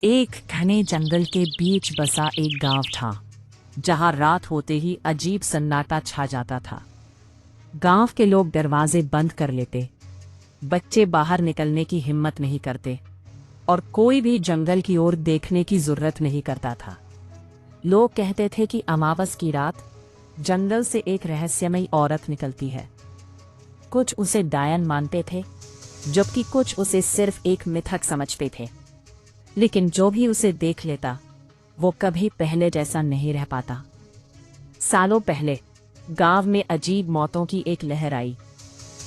एक घने जंगल के बीच बसा एक गांव था जहां रात होते ही अजीब सन्नाटा छा जाता था। गांव के लोग दरवाजे बंद कर लेते, बच्चे बाहर निकलने की हिम्मत नहीं करते और कोई भी जंगल की ओर देखने की जरूरत नहीं करता था। लोग कहते थे कि अमावस की रात जंगल से एक रहस्यमयी औरत निकलती है। कुछ उसे डायन मानते थे, जबकि कुछ उसे सिर्फ एक मिथक समझते थे। लेकिन जो भी उसे देख लेता वो कभी पहले जैसा नहीं रह पाता। सालों पहले गांव में अजीब मौतों की एक लहर आई।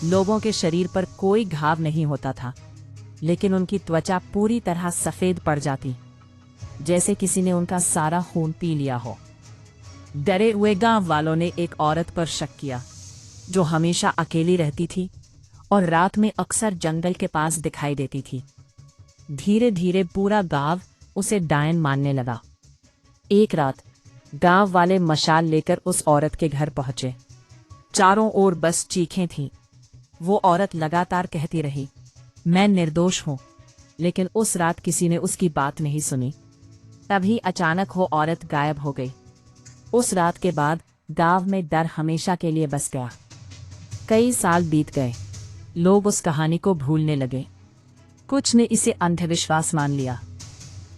लोगों के शरीर पर कोई घाव नहीं होता था, लेकिन उनकी त्वचा पूरी तरह सफेद पड़ जाती, जैसे किसी ने उनका सारा खून पी लिया हो। डरे हुए गांव वालों ने एक औरत पर शक किया, जो हमेशा अकेली रहती थी और रात में अक्सर जंगल के पास दिखाई देती थी। धीरे धीरे पूरा गांव उसे डायन मानने लगा। एक रात गांव वाले मशाल लेकर उस औरत के घर पहुंचे। चारों ओर बस चीखें थीं। वो औरत लगातार कहती रही, मैं निर्दोष हूं, लेकिन उस रात किसी ने उसकी बात नहीं सुनी। तभी अचानक वो औरत गायब हो गई। उस रात के बाद गांव में डर हमेशा के लिए बस गया। कई साल बीत गए, लोग उस कहानी को भूलने लगे। कुछ ने इसे अंधविश्वास मान लिया।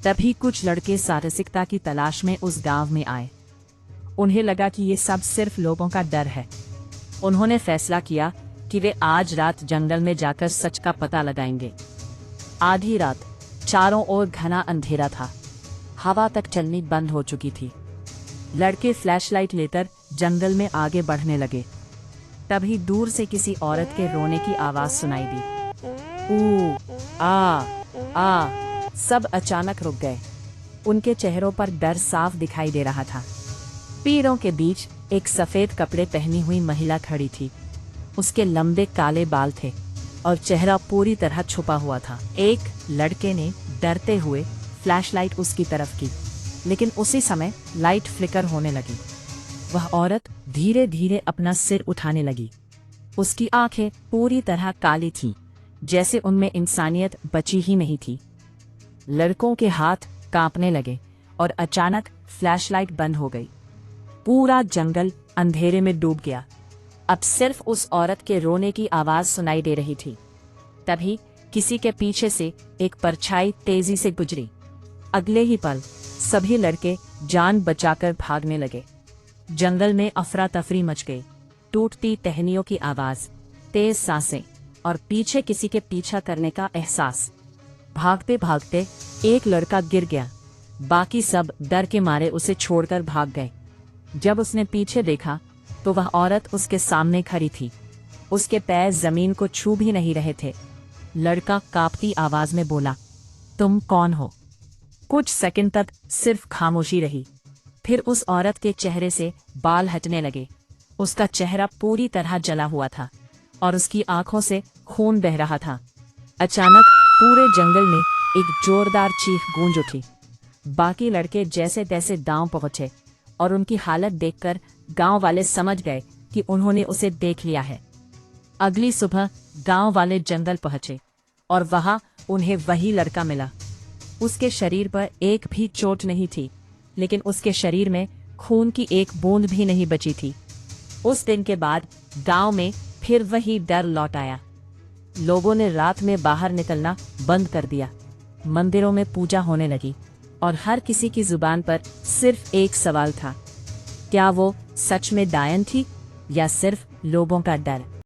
तभी कुछ लड़के साहसिकता की तलाश में उस गांव में आए। उन्हें लगा कि ये सब सिर्फ लोगों का डर है। उन्होंने फैसला किया कि वे आज रात जंगल में जाकर सच का पता लगाएंगे। आधी रात, चारों ओर घना अंधेरा था। हवा तक चलनी बंद हो चुकी थी। लड़के फ्लैशलाइट लेकर जंगल में आगे बढ़ने लगे। तभी दूर से किसी औरत के रोने की आवाज सुनाई दी। ऊ आ। सब अचानक रुक गए। उनके चेहरों पर डर साफ दिखाई दे रहा था। पेड़ों के बीच एक सफेद कपड़े पहनी हुई महिला खड़ी थी। उसके लंबे काले बाल थे और चेहरा पूरी तरह छुपा हुआ था। एक लड़के ने डरते हुए फ्लैशलाइट उसकी तरफ की, लेकिन उसी समय लाइट फ्लिकर होने लगी। वह औरत धीरे धीरे अपना सिर उठाने लगी। उसकी आंखें पूरी तरह काली थीं, जैसे उनमें इंसानियत बची ही नहीं थी। लड़कों के हाथ कांपने लगे और अचानक फ्लैशलाइट बंद हो गई। पूरा जंगल अंधेरे में डूब गया। अब सिर्फ उस औरत के रोने की आवाज सुनाई दे रही थी। तभी किसी के पीछे से एक परछाई तेजी से गुजरी। अगले ही पल सभी लड़के जान बचाकर भागने लगे। जंगल में अफरा तफरी मच गई। टूटती टहनियों की आवाज, तेज सांसें और पीछे किसी के पीछा करने का एहसास। भागते भागते एक लड़का गिर गया। बाकी सब डर के मारे उसे छोड़कर भाग गए। जब उसने पीछे देखा तो वह औरत उसके सामने खड़ी थी। उसके पैर जमीन को छू भी नहीं रहे थे। लड़का कांपती आवाज में बोला, तुम कौन हो? कुछ सेकंड तक सिर्फ खामोशी रही। फिर उस औरत के चेहरे से बाल हटने लगे। उसका चेहरा पूरी तरह जला हुआ था और उसकी आंखों से खून बह रहा था। अचानक पूरे जंगल में एक जोरदार चीख गूंज उठी। बाकी लड़के जैसे तैसे गांव पहुंचे और उनकी हालत देखकर गांव वाले समझ गए कि उन्होंने उसे देख लिया है। अगली सुबह गांव वाले जंगल पहुंचे और वहां उन्हें वही लड़का मिला। उसके शरीर पर एक भी चोट नहीं थी, लेकिन उसके शरीर में खून की एक बूंद भी नहीं बची थी। उस दिन के बाद गांव में फिर वही डर लौट आया। लोगों ने रात में बाहर निकलना बंद कर दिया। मंदिरों में पूजा होने लगी और हर किसी की जुबान पर सिर्फ एक सवाल था, क्या वो सच में डायन थी या सिर्फ लोगों का डर?